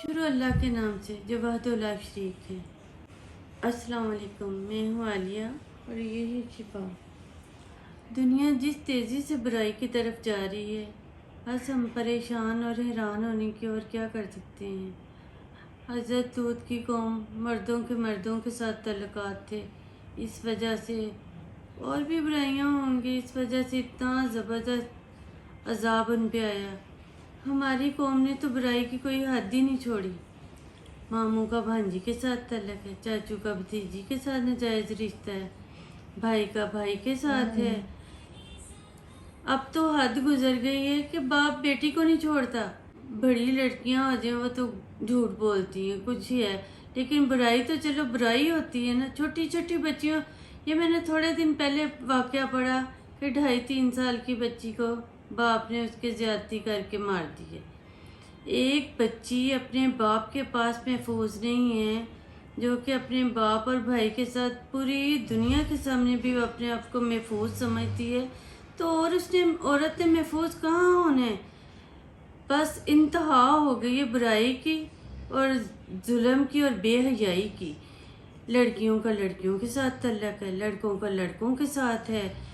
शुरू अल्लाह के नाम से जो वहदहुल ला शरीक है। अस्सलाम वालेकुम, मैं हूँ आलिया और ये है शिफा। दुनिया जिस तेज़ी से बुराई की तरफ जा रही है, बस हम परेशान और हैरान होने की और क्या कर सकते हैं। हज़रत लूत की कौम मर्दों के साथ तल्लुकात थे, इस वजह से और भी बुराइयाँ होंगी, इस वजह से इतना ज़बरदस्त अजाब उन पे आया। हमारी कौम ने तो बुराई की कोई हद ही नहीं छोड़ी। मामू का भांजी के साथ तल्लक है, चाचू का भतीजी के साथ नाजायज़ रिश्ता है, भाई का भाई के साथ है। अब तो हद गुजर गई है कि बाप बेटी को नहीं छोड़ता। बड़ी लड़कियां हो जाए वो तो झूठ बोलती हैं, कुछ ही है, लेकिन बुराई तो चलो बुराई होती है ना। छोटी छोटी बच्चियों, ये मैंने थोड़े दिन पहले वाक़या पढ़ा कि 2.5-3 साल की बच्ची को बाप ने उसके ज़्यादती करके मार दी है। एक बच्ची अपने बाप के पास महफूज नहीं है, जो कि अपने बाप और भाई के साथ पूरी दुनिया के सामने भी अपने आप को महफूज समझती है, तो और उसने औरत ने महफूज कहाँ होना है। बस इंतहा हो गई है बुराई की और जुल्म की और बेहयाई की। लड़कियों का लड़कियों के साथ तल्लक है, लड़कों का लड़कों के साथ है।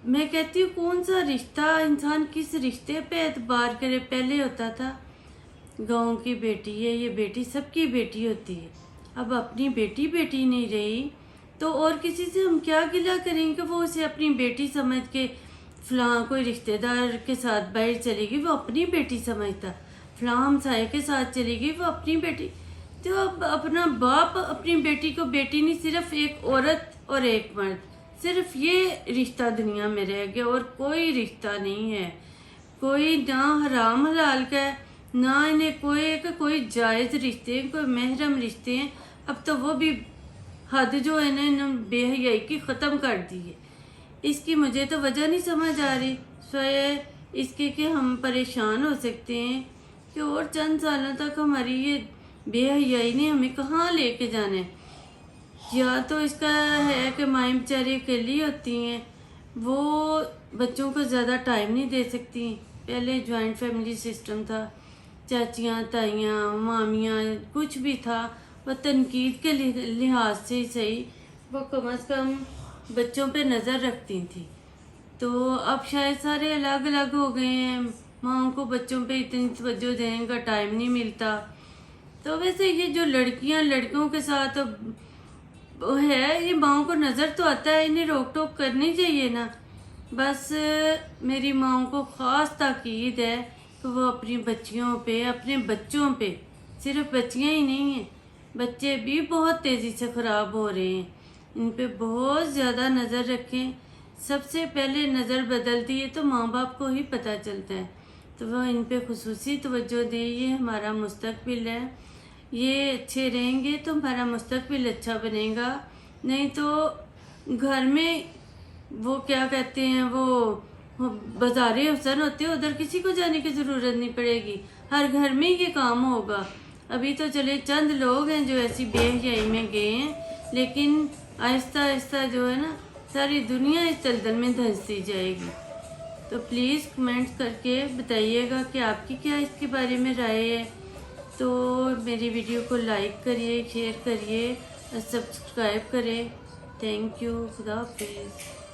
मैं कहती हूँ कौन सा रिश्ता, इंसान किस रिश्ते पे एतबार करे। पहले होता था गांव की बेटी है, ये बेटी सबकी बेटी होती है। अब अपनी बेटी बेटी नहीं रही तो और किसी से हम क्या गिला करेंगे। वो उसे अपनी बेटी समझ के फलां कोई रिश्तेदार के साथ बाहर चलेगी, वो अपनी बेटी समझता। फलां हमसाये के साथ चलेगी, वो अपनी बेटी। तो अब अपना बाप अपनी बेटी को बेटी नहीं, सिर्फ एक औरत और एक मर्द, सिर्फ ये रिश्ता दुनिया में रह गया और कोई रिश्ता नहीं है। कोई ना हराम हलाल का है, ना इन्हें कोई जायज़ रिश्ते, कोई महरम रिश्ते हैं। अब तो वो भी हद जो है ना इन्होंने बेहयाई की ख़त्म कर दी है। इसकी मुझे तो वजह नहीं समझ आ रही, स्वयं इसके कि हम परेशान हो सकते हैं कि और चंद सालों तक हमारी ये बेहयाई ने हमें कहाँ लेके जाना है। या तो इसका है कि माएँ बेचारी अकेली होती हैं, वो बच्चों को ज़्यादा टाइम नहीं दे सकती। पहले जॉइंट फैमिली सिस्टम था, चाचियाँ ताइयाँ मामियाँ कुछ भी था, वो तनकीद के लिहाज से ही सही, वो कम अज़ कम बच्चों पे नज़र रखती थी। तो अब शायद सारे अलग अलग हो गए हैं, माँ को बच्चों पे इतनी तवज्जो देने का टाइम नहीं मिलता। तो वैसे ये जो लड़कियाँ लड़कों के साथ वो है, ये माओ को नज़र तो आता है, इन्हें रोक टोक करनी चाहिए ना। बस मेरी माओ को ख़ास ताकीद है कि वो अपनी बच्चियों पे, अपने बच्चों पे, सिर्फ बच्चियाँ ही नहीं हैं, बच्चे भी बहुत तेज़ी से ख़राब हो रहे हैं, इन पे बहुत ज़्यादा नज़र रखें। सबसे पहले नज़र बदलती है तो माँ बाप को ही पता चलता है, तो वह इन पे खुसूसी तवज्जो दें। ये हमारा मुस्तकबिल है, ये अच्छे रहेंगे तो हमारा मुस्तकबिल अच्छा बनेगा। नहीं तो घर में वो क्या कहते हैं, वो बाज़ारे हुसन होते हैं, उधर किसी को जाने की ज़रूरत नहीं पड़ेगी, हर घर में ये काम होगा। अभी तो चले चंद लोग हैं जो ऐसी बेहयाई में गए हैं, लेकिन आहिस्ता आहिस्ता जो है ना सारी दुनिया इस दलदल में धंसती जाएगी। तो प्लीज़ कमेंट्स करके बताइएगा कि आपकी क्या इसके बारे में राय है। तो मेरी वीडियो को लाइक करिए, शेयर करिए और सब्सक्राइब करें। थैंक यू, खुदा हाफिज़।